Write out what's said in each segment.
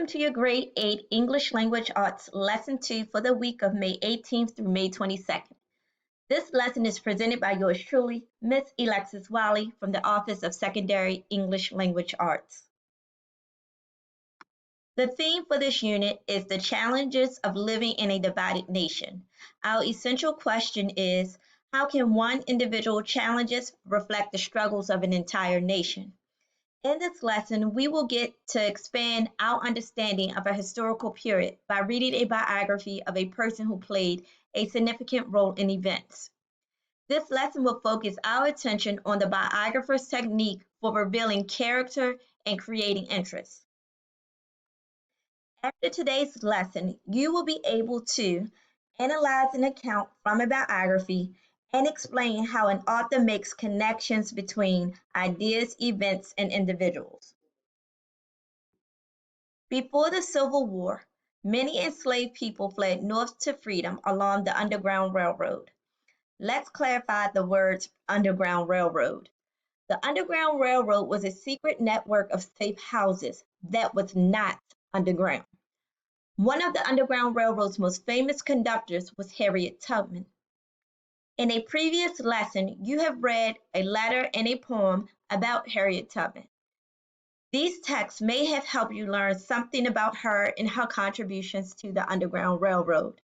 Welcome to your Grade 8 English Language Arts Lesson 2 for the week of May 18th through May 22nd. This lesson is presented by yours truly, Miss Alexis Wiley from the Office of Secondary English Language Arts. The theme for this unit is the challenges of living in a divided nation. Our essential question is, how can one individual challenges reflect the struggles of an entire nation? In this lesson, we will get to expand our understanding of a historical period by reading a biography of a person who played a significant role in events. This lesson will focus our attention on the biographer's technique for revealing character and creating interest. After today's lesson, you will be able to analyze an account from a biography and explain how an author makes connections between ideas, events, and individuals. Before the Civil War, many enslaved people fled north to freedom along the Underground Railroad. Let's clarify the words Underground Railroad. The Underground Railroad was a secret network of safe houses that was not underground. One of the Underground Railroad's most famous conductors was Harriet Tubman. In a previous lesson, you have read a letter and a poem about Harriet Tubman. These texts may have helped you learn something about her and her contributions to the Underground Railroad.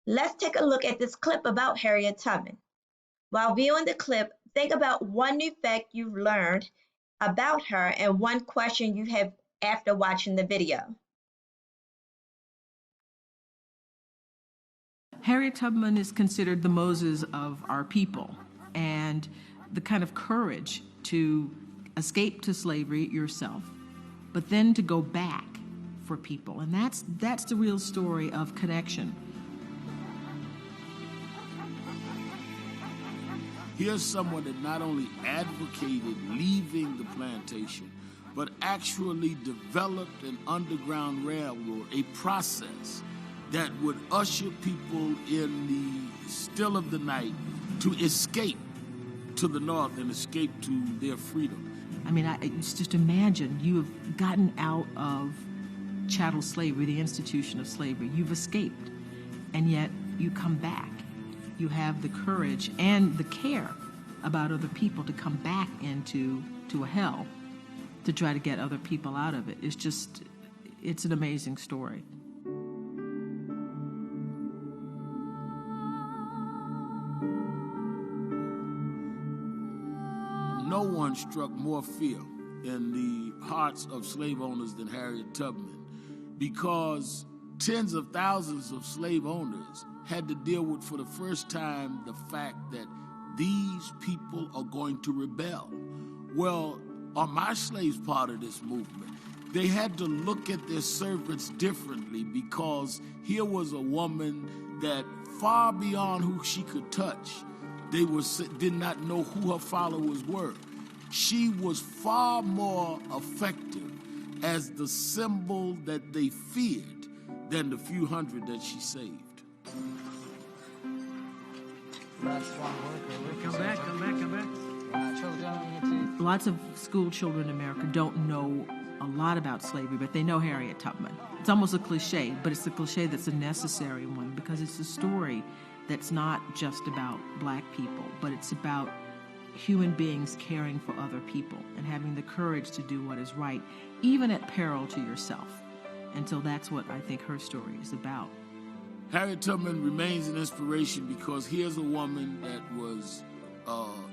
Let's take a look at this clip about Harriet Tubman. While viewing the clip, think about one new fact you've learned about her and one question you have after watching the video. Harriet Tubman is considered the Moses of our people, and the kind of courage to escape to slavery yourself, but then to go back for people. And that's the real story of connection. Here's someone that not only advocated leaving the plantation, but actually developed an underground railroad, a process that would usher people in the still of the night to escape to the north and escape to their freedom. I mean, just imagine you have gotten out of chattel slavery, the institution of slavery. You've escaped, and yet you come back. You have the courage and the care about other people to come back into a hell to try to get other people out of it. It's an amazing story. No one struck more fear in the hearts of slave owners than Harriet Tubman, because tens of thousands of slave owners had to deal with, for the first time, the fact that these people are going to rebel. Well, are my slaves part of this movement? They had to look at their servants differently, because here was a woman that, far beyond who she could touch, did not know who her followers were. She was far more effective as the symbol that they feared than the few hundred that she saved. Come back. Lots of school children in America don't know a lot about slavery, but they know Harriet Tubman. It's almost a cliche, but it's a cliche that's a necessary one, because it's a story that's not just about black people, but it's about human beings caring for other people and having the courage to do what is right, even at peril to yourself. And so that's what I think her story is about. Harriet Tubman remains an inspiration, because here's a woman that was,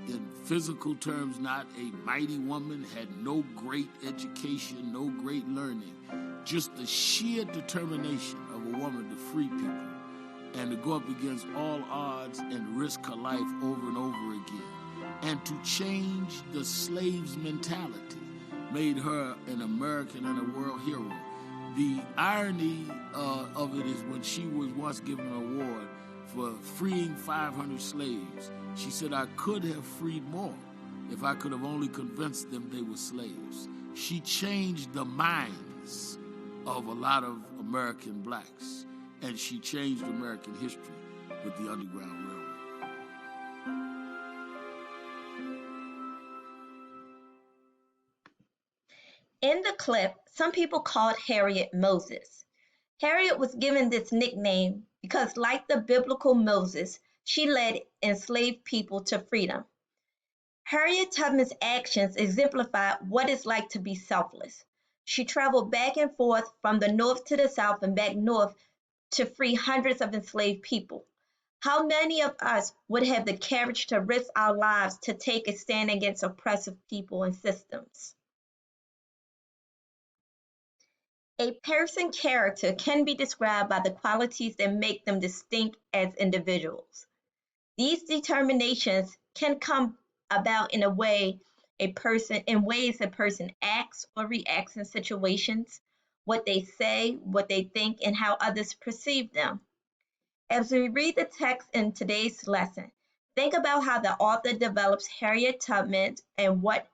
in physical terms, not a mighty woman, had no great education, no great learning, just the sheer determination of a woman to free people and to go up against all odds and risk her life over and over again, and to change the slave's mentality, made her an American and a world hero. The irony of it is, when she was once given an award for freeing 500 slaves, she said, "I could have freed more if I could have only convinced them they were slaves." She changed the minds of a lot of American blacks, and she changed American history with the Underground Railroad. In the clip, some people called Harriet Moses. Harriet was given this nickname because, like the biblical Moses, she led enslaved people to freedom. Harriet Tubman's actions exemplified what it's like to be selfless. She traveled back and forth from the north to the south and back north to free hundreds of enslaved people. How many of us would have the courage to risk our lives to take a stand against oppressive people and systems? A person's character can be described by the qualities that make them distinct as individuals. These determinations can come about in ways a person acts or reacts in situations, what they say, what they think, and how others perceive them. As we read the text in today's lesson, think about how the author develops Harriet Tubman and what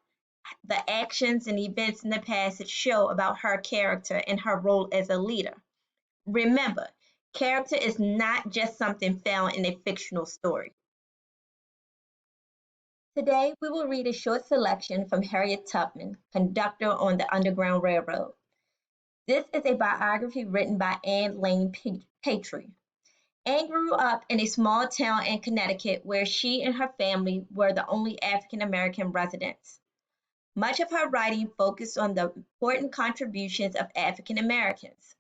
the actions and events in the passage show about her character and her role as a leader. Remember, character is not just something found in a fictional story. Today, we will read a short selection from Harriet Tubman, conductor on the Underground Railroad. This is a biography written by Anne Lane Patry. Anne grew up in a small town in Connecticut where she and her family were the only African American residents. Much of her writing focused on the important contributions of African Americans.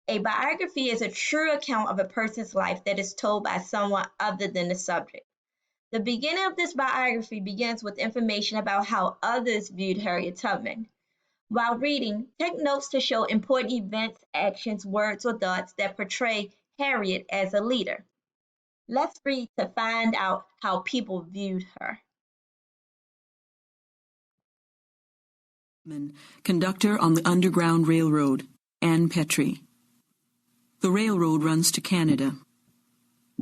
A biography is a true account of a person's life that is told by someone other than the subject. The beginning of this biography begins with information about how others viewed Harriet Tubman. While reading, take notes to show important events, actions, words, or thoughts that portray Harriet as a leader. Let's read to find out how people viewed her. Conductor on the Underground Railroad, Anne Patry. The railroad runs to Canada.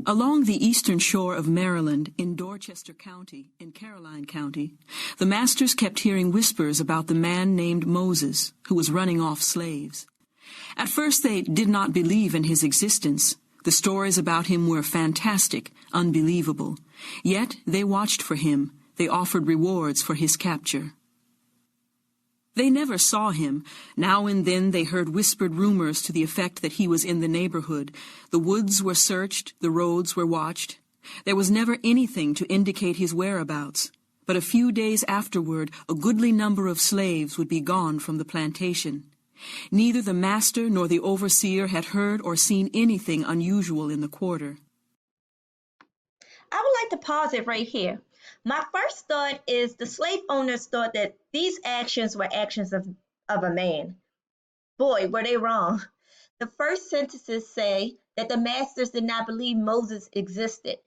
Along the eastern shore of Maryland, in Dorchester County, in Caroline County, the masters kept hearing whispers about the man named Moses, who was running off slaves. At first they did not believe in his existence. The stories about him were fantastic, unbelievable. Yet they watched for him. They offered rewards for his capture. They never saw him. Now and then they heard whispered rumors to the effect that he was in the neighborhood. The woods were searched, the roads were watched. There was never anything to indicate his whereabouts. But a few days afterward, a goodly number of slaves would be gone from the plantation. Neither the master nor the overseer had heard or seen anything unusual in the quarter. I would like to pause it right here. My first thought is the slave owners thought that these actions were actions of a man. Boy, were they wrong. The first sentences say that the masters did not believe Moses existed,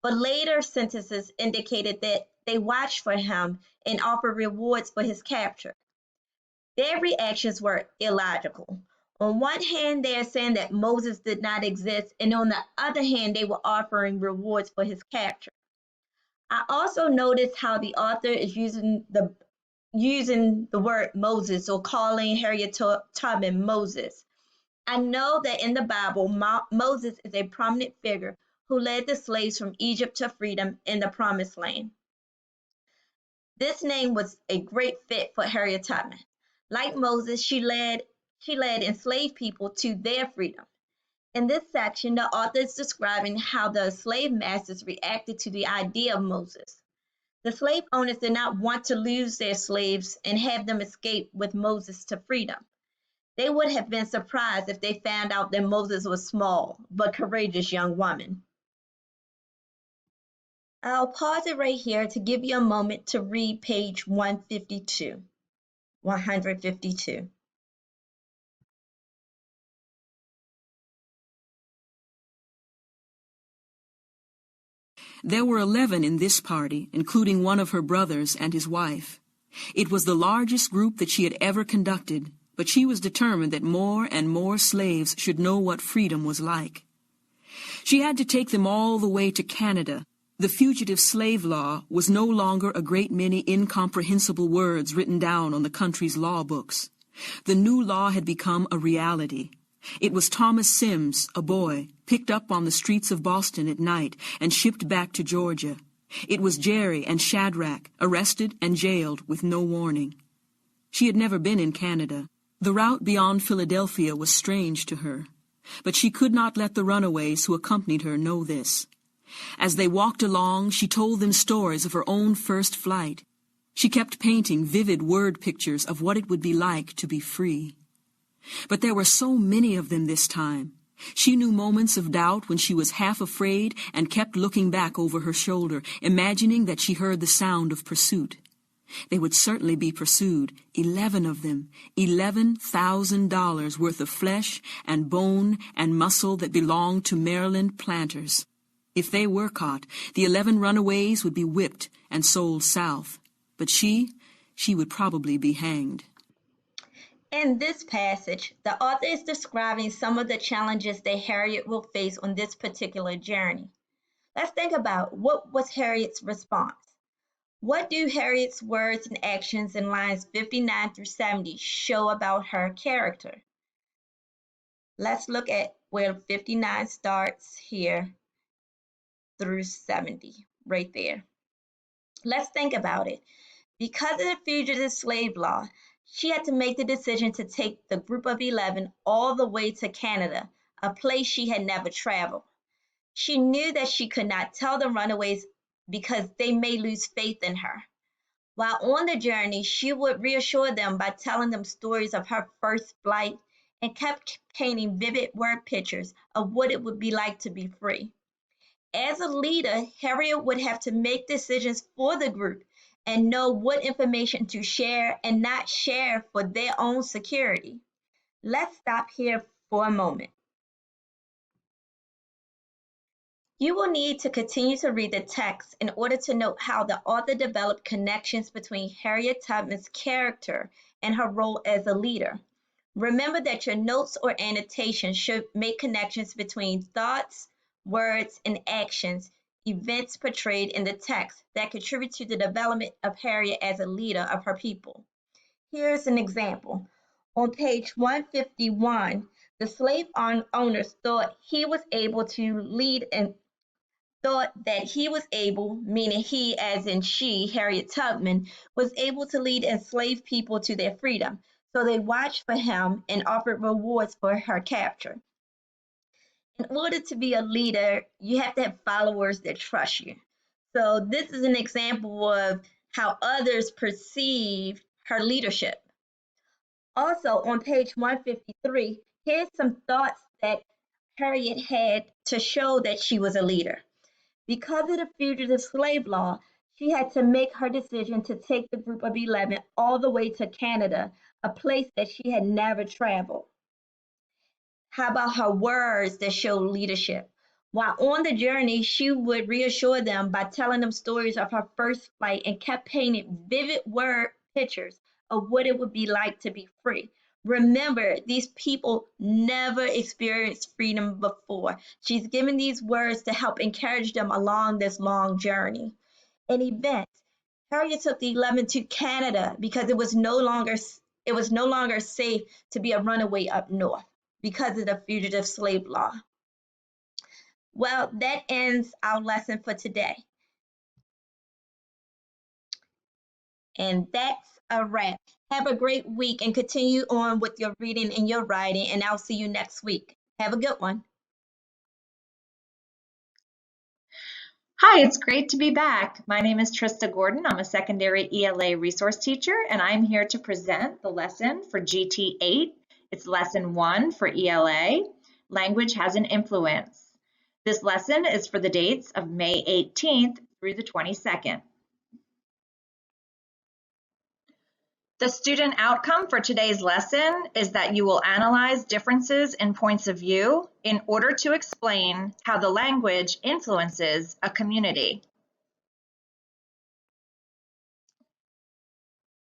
but later sentences indicated that they watched for him and offered rewards for his capture. Their reactions were illogical. On one hand, they are saying that Moses did not exist, and on the other hand, they were offering rewards for his capture. I also noticed how the author is using the word Moses, or calling Harriet Tubman Moses. I know that in the Bible, Moses is a prominent figure who led the slaves from Egypt to freedom in the Promised Land. This name was a great fit for Harriet Tubman. Like Moses, she led enslaved people to their freedom. In this section, the author is describing how the slave masters reacted to the idea of Moses. The slave owners did not want to lose their slaves and have them escape with Moses to freedom. They would have been surprised if they found out that Moses was a small but courageous young woman. I'll pause it right here to give you a moment to read page 152. 152. There were 11 in this party, including one of her brothers and his wife. It was the largest group that she had ever conducted, but she was determined that more and more slaves should know what freedom was like. She had to take them all the way to Canada. The fugitive slave law was no longer a great many incomprehensible words written down on the country's law books. The new law had become a reality. It was Thomas Sims, a boy, picked up on the streets of Boston at night and shipped back to Georgia. It was Jerry and Shadrach, arrested and jailed with no warning. She had never been in Canada. The route beyond Philadelphia was strange to her, but she could not let the runaways who accompanied her know this. As they walked along, she told them stories of her own first flight. She kept painting vivid word pictures of what it would be like to be free. But there were so many of them this time. She knew moments of doubt when she was half afraid and kept looking back over her shoulder, imagining that she heard the sound of pursuit. They would certainly be pursued, 11 of them, $11,000 worth of flesh and bone and muscle that belonged to Maryland planters. If they were caught, the 11 runaways would be whipped and sold south. But she would probably be hanged. In this passage, the author is describing some of the challenges that Harriet will face on this particular journey. Let's think about what was Harriet's response. What do Harriet's words and actions in lines 59 through 70 show about her character? Let's look at where 59 starts here through 70, right there. Let's think about it. Because of the fugitive slave law, she had to make the decision to take the group of 11 all the way to Canada, a place she had never traveled. She knew that she could not tell the runaways because they may lose faith in her. While on the journey, she would reassure them by telling them stories of her first flight and kept painting vivid word pictures of what it would be like to be free. As a leader, Harriet would have to make decisions for the group and know what information to share and not share for their own security. Let's stop here for a moment. You will need to continue to read the text in order to note how the author developed connections between Harriet Tubman's character and her role as a leader. Remember that your notes or annotations should make connections between thoughts, words, and actions, events portrayed in the text that contribute to the development of Harriet as a leader of her people. Here's an example. On page 151, the slave owners thought he was able to lead and thought that he was able, meaning he as in she, Harriet Tubman, was able to lead enslaved people to their freedom. So they watched for him and offered rewards for her capture. In order to be a leader, you have to have followers that trust you. So this is an example of how others perceive her leadership. Also on page 153, here's some thoughts that Harriet had to show that she was a leader. Because of the fugitive slave law, she had to make her decision to take the group of 11 all the way to Canada, a place that she had never traveled. How about her words that show leadership? While on the journey, she would reassure them by telling them stories of her first flight and kept painting vivid word pictures of what it would be like to be free. Remember, these people never experienced freedom before. She's given these words to help encourage them along this long journey. An event. Harriet took the 11 to Canada because it was no longer safe to be a runaway up north because of the fugitive slave law. Well, that ends our lesson for today. And that's a wrap. Have a great week and continue on with your reading and your writing, and I'll see you next week. Have a good one. Hi, it's great to be back. My name is Trista Gordon. I'm a secondary ELA resource teacher, and I'm here to present the lesson for GT8. It's lesson 1 for ELA. Language has an influence. This lesson is for the dates of May 18th through the 22nd. The student outcome for today's lesson is that you will analyze differences in points of view in order to explain how the language influences a community.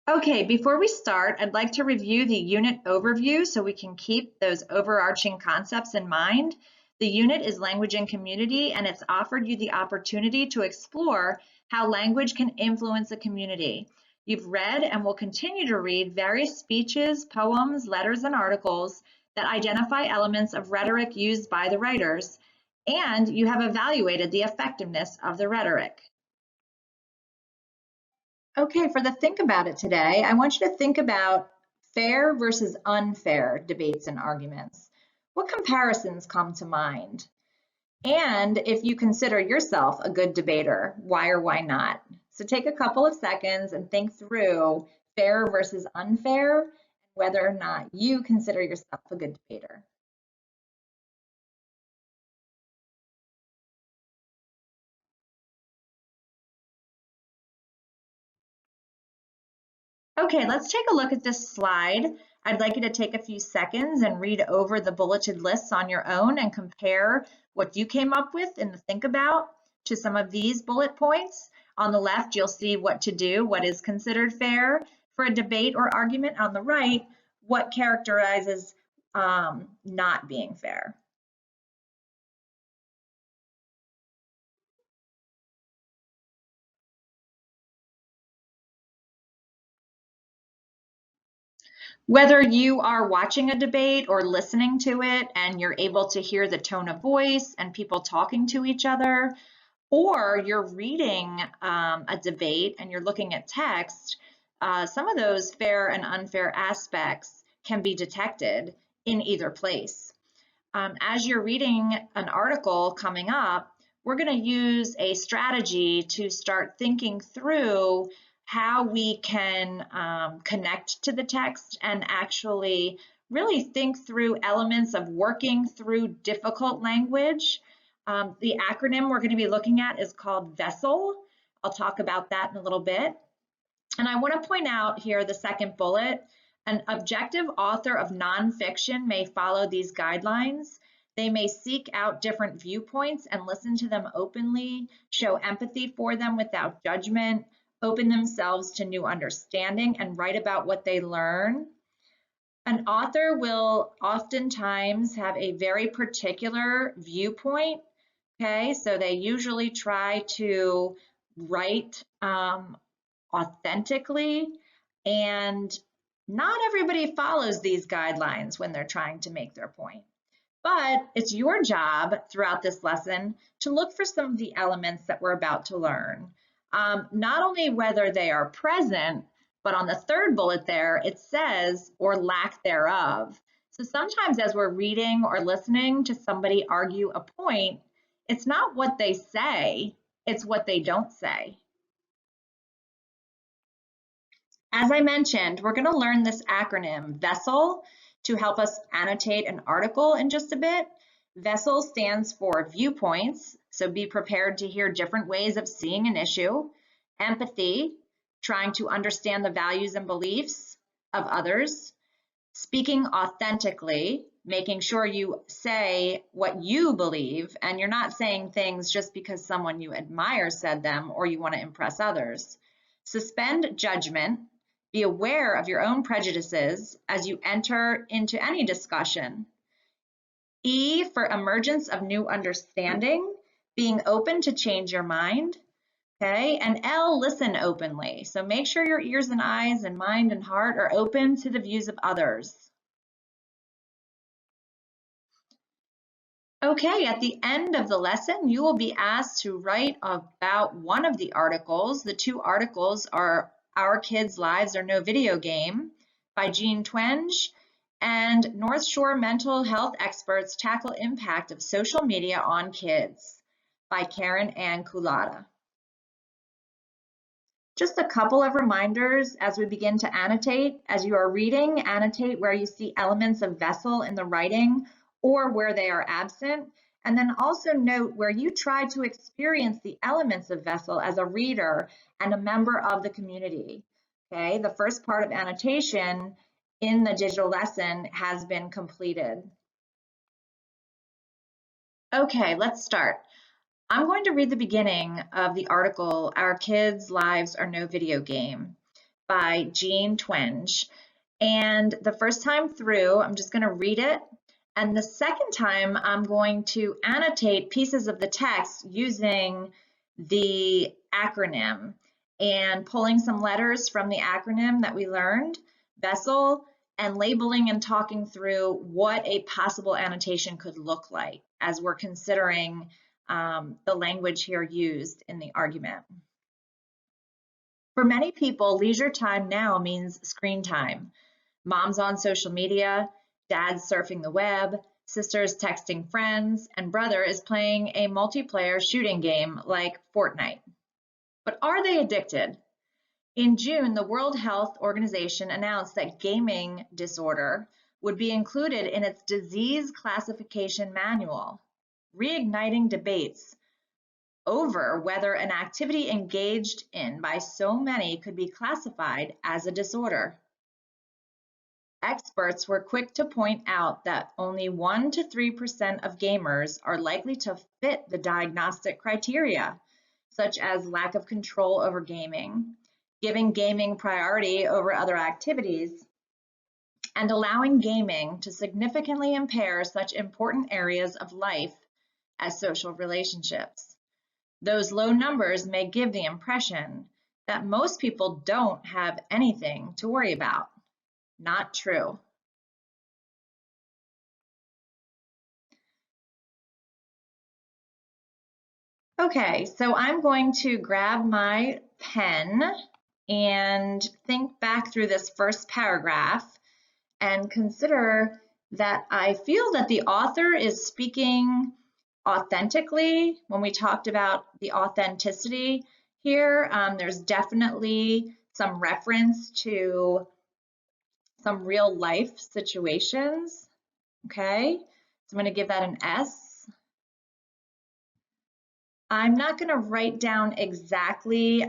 Okay, before we start, I'd like to review the unit overview so we can keep those overarching concepts in mind. The unit is Language and Community, and it's offered you the opportunity to explore how language can influence a community. You've read and will continue to read various speeches, poems, letters, and articles that identify elements of rhetoric used by the writers, and you have evaluated the effectiveness of the rhetoric. Okay, for the Think About It today, I want you to think about Fair versus unfair debates and arguments. What comparisons come to mind? And if you consider yourself a good debater, why or why not? So take a couple of seconds and think through fair versus unfair, and whether or not you consider yourself a good debater. Okay, let's take a look at this slide. I'd like you to take a few seconds and read over the bulleted lists on your own and compare what you came up with in the think about to some of these bullet points. On the left, you'll see what to do, what is considered fair for a debate or argument. On the right, what characterizes not being fair. Whether you are watching a debate or listening to it and you're able to hear the tone of voice and people talking to each other, or you're reading a debate and you're looking at text, some of those fair and unfair aspects can be detected in either place. As you're reading an article coming up, we're going to use a strategy to start thinking through how we can connect to the text and actually really think through elements of working through difficult language. The acronym we're going to be looking at is called VESSEL. I'll talk about that in a little bit. And I want to point out here the second bullet. An objective author of nonfiction may follow these guidelines. They may seek out different viewpoints and listen to them openly, show empathy for them without judgment, open themselves to new understanding, and write about what they learn. An author will oftentimes have a very particular viewpoint, okay? So they usually try to write authentically, and not everybody follows these guidelines when they're trying to make their point. But it's your job throughout this lesson to look for some of the elements that we're about to learn. Not only whether they are present, but on the third bullet there, it says, or lack thereof. So sometimes as we're reading or listening to somebody argue a point, it's not what they say, it's what they don't say. As I mentioned, we're going to learn this acronym, VESSEL, to help us annotate an article in just a bit. VESSEL stands for viewpoints, so be prepared to hear different ways of seeing an issue. Empathy, trying to understand the values and beliefs of others. Speaking authentically, making sure you say what you believe and you're not saying things just because someone you admire said them or you want to impress others. Suspend judgment. Be aware of your own prejudices as you enter into any discussion. E for emergence of new understanding, being open to change your mind. Okay, and L, listen openly. So make sure your ears and eyes and mind and heart are open to the views of others. Okay, at the end of the lesson, you will be asked to write about one of the articles. The two articles are Our Kids' Lives Are No Video Game by Jean Twenge and North Shore Mental Health Experts Tackle Impact of Social Media on Kids by Karen Ann Culata. Just a couple of reminders as we begin to annotate. As you are reading, annotate where you see elements of VESSEL in the writing or where they are absent. And then also note where you try to experience the elements of VESSEL as a reader and a member of the community. Okay, the first part of annotation in the digital lesson has been completed. Okay, let's start. I'm going to read the beginning of the article, Our Kids' Lives Are No Video Game by Jean Twenge. And the first time through, I'm just going to read it. And the second time, I'm going to annotate pieces of the text using the acronym and pulling some letters from the acronym that we learned, VESSEL, and labeling and talking through what a possible annotation could look like as we're considering the language here used in the argument. For many people, leisure time now means screen time. Moms on social media, dads surfing the web, sisters texting friends, and brother is playing a multiplayer shooting game like Fortnite. But are they addicted? In June, the World Health Organization announced that gaming disorder would be included in its disease classification manual, reigniting debates over whether an activity engaged in by so many could be classified as a disorder. Experts were quick to point out that only 1 to 3% of gamers are likely to fit the diagnostic criteria, such as lack of control over gaming, giving gaming priority over other activities, and allowing gaming to significantly impair such important areas of life as social relationships. Those low numbers may give the impression that most people don't have anything to worry about. Not true. Okay, so I'm going to grab my pen and think back through this first paragraph and consider that I feel that the author is speaking authentically. When we talked about the authenticity here, there's definitely some reference to some real life situations. Okay, so I'm going to give that an S. I'm not going to write down exactly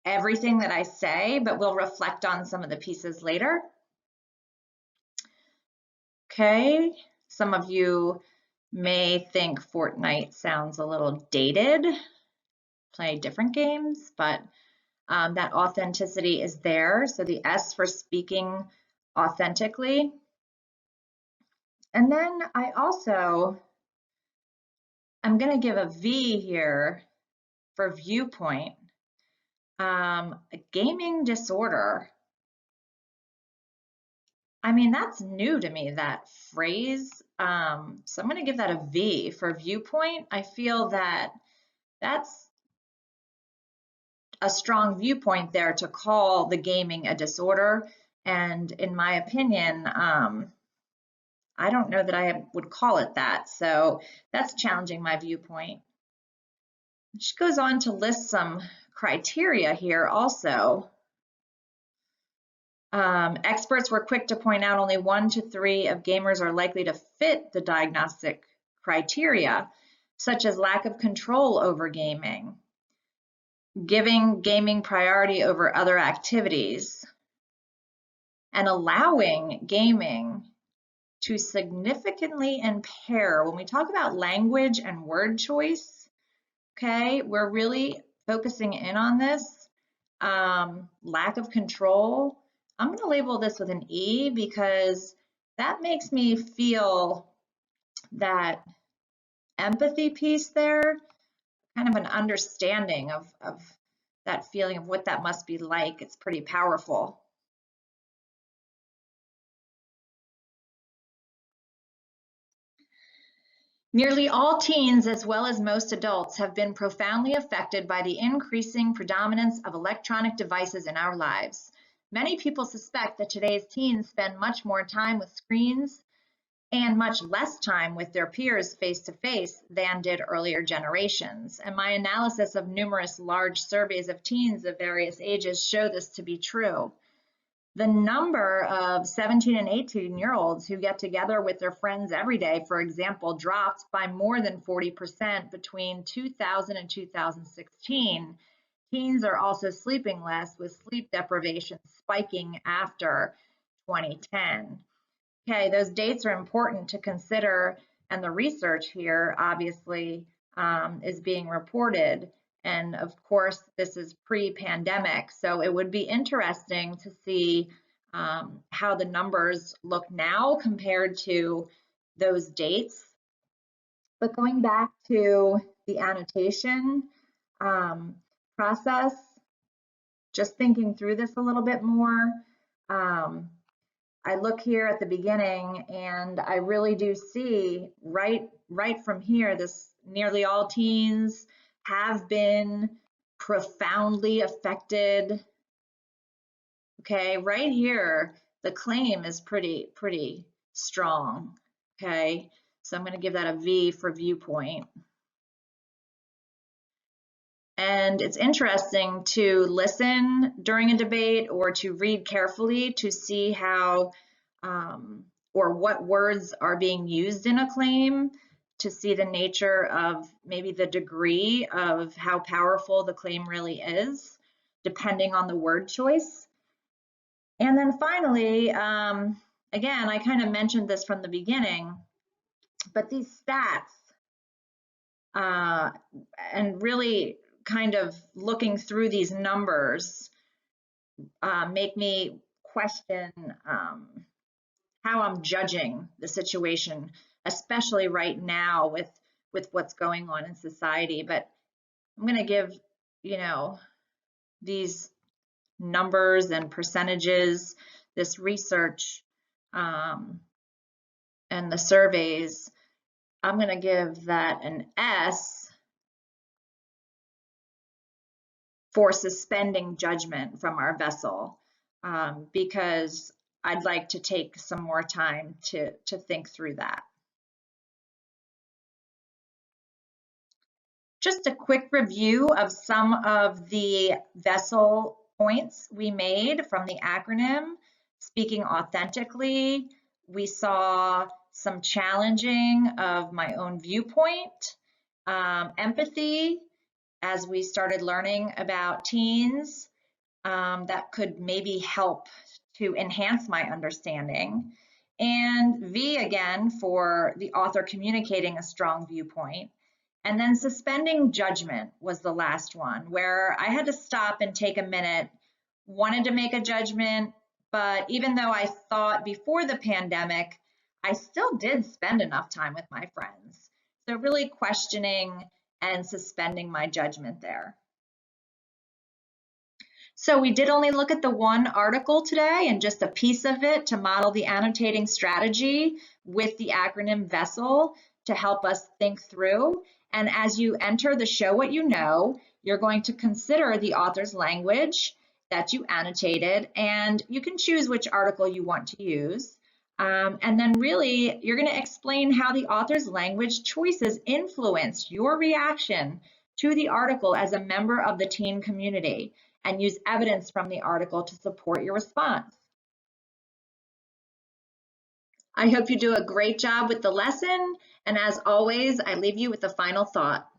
everything that I say, but we'll reflect on some of the pieces later. Okay, some of you may think Fortnite sounds a little dated, play different games, but that authenticity is there. So the S for speaking authentically. And then I'm going to give a V here for viewpoint. A gaming disorder. I mean, that's new to me, that phrase. So I'm going to give that a V for viewpoint. I feel that that's a strong viewpoint there to call the gaming a disorder. And in my opinion, I don't know that I would call it that. So that's challenging my viewpoint. She goes on to list some criteria here also. Experts were quick to point out only 1 to 3 of gamers are likely to fit the diagnostic criteria, such as lack of control over gaming, giving gaming priority over other activities, and allowing gaming to significantly impair. When we talk about language and word choice, okay, we're really focusing in on this. Lack of control. I'm going to label this with an E because that makes me feel that empathy piece there, kind of an understanding of that feeling of what that must be like. It's pretty powerful. Nearly all teens, as well as most adults, have been profoundly affected by the increasing predominance of electronic devices in our lives. Many people suspect that today's teens spend much more time with screens and much less time with their peers face-to-face than did earlier generations. And my analysis of numerous large surveys of teens of various ages show this to be true. The number of 17 and 18-year-olds who get together with their friends every day, for example, dropped by more than 40% between 2000 and 2016. Teens are also sleeping less, with sleep deprivation spiking after 2010. Okay, those dates are important to consider, and the research here obviously is being reported. And of course, this is pre-pandemic, so it would be interesting to see how the numbers look now compared to those dates. But going back to the annotation process, just thinking through this a little bit more, I look here at the beginning and I really do see right from here, this nearly all teens have been profoundly affected Okay, right here, the claim is pretty strong. Okay, so I'm going to give that a V for viewpoint. And it's interesting to listen during a debate or to read carefully to see how or what words are being used in a claim, to see the nature of maybe the degree of how powerful the claim really is, depending on the word choice. And then finally, again, I kind of mentioned this from the beginning, but these stats and really kind of looking through these numbers make me question how I'm judging the situation, especially right now with what's going on in society. But I'm going to give, you know, these numbers and percentages, this research and the surveys, I'm going to give that an S for suspending judgment from our vessel, because I'd like to take some more time to think through that. Just a quick review of some of the vessel points we made from the acronym. Speaking authentically, we saw some challenging of my own viewpoint, empathy, as we started learning about teens, that could maybe help to enhance my understanding. And V again for the author communicating a strong viewpoint. And then suspending judgment was the last one, where I had to stop and take a minute, wanted to make a judgment, but even though I thought before the pandemic, I still did spend enough time with my friends. So really questioning and suspending my judgment there. So we did only look at the one article today and just a piece of it to model the annotating strategy with the acronym VESSEL to help us think through. And as you enter the show what you know, you're going to consider the author's language that you annotated, and you can choose which article you want to use. And then really, you're going to explain how the author's language choices influence your reaction to the article as a member of the teen community, and use evidence from the article to support your response. I hope you do a great job with the lesson, and as always, I leave you with a final thought.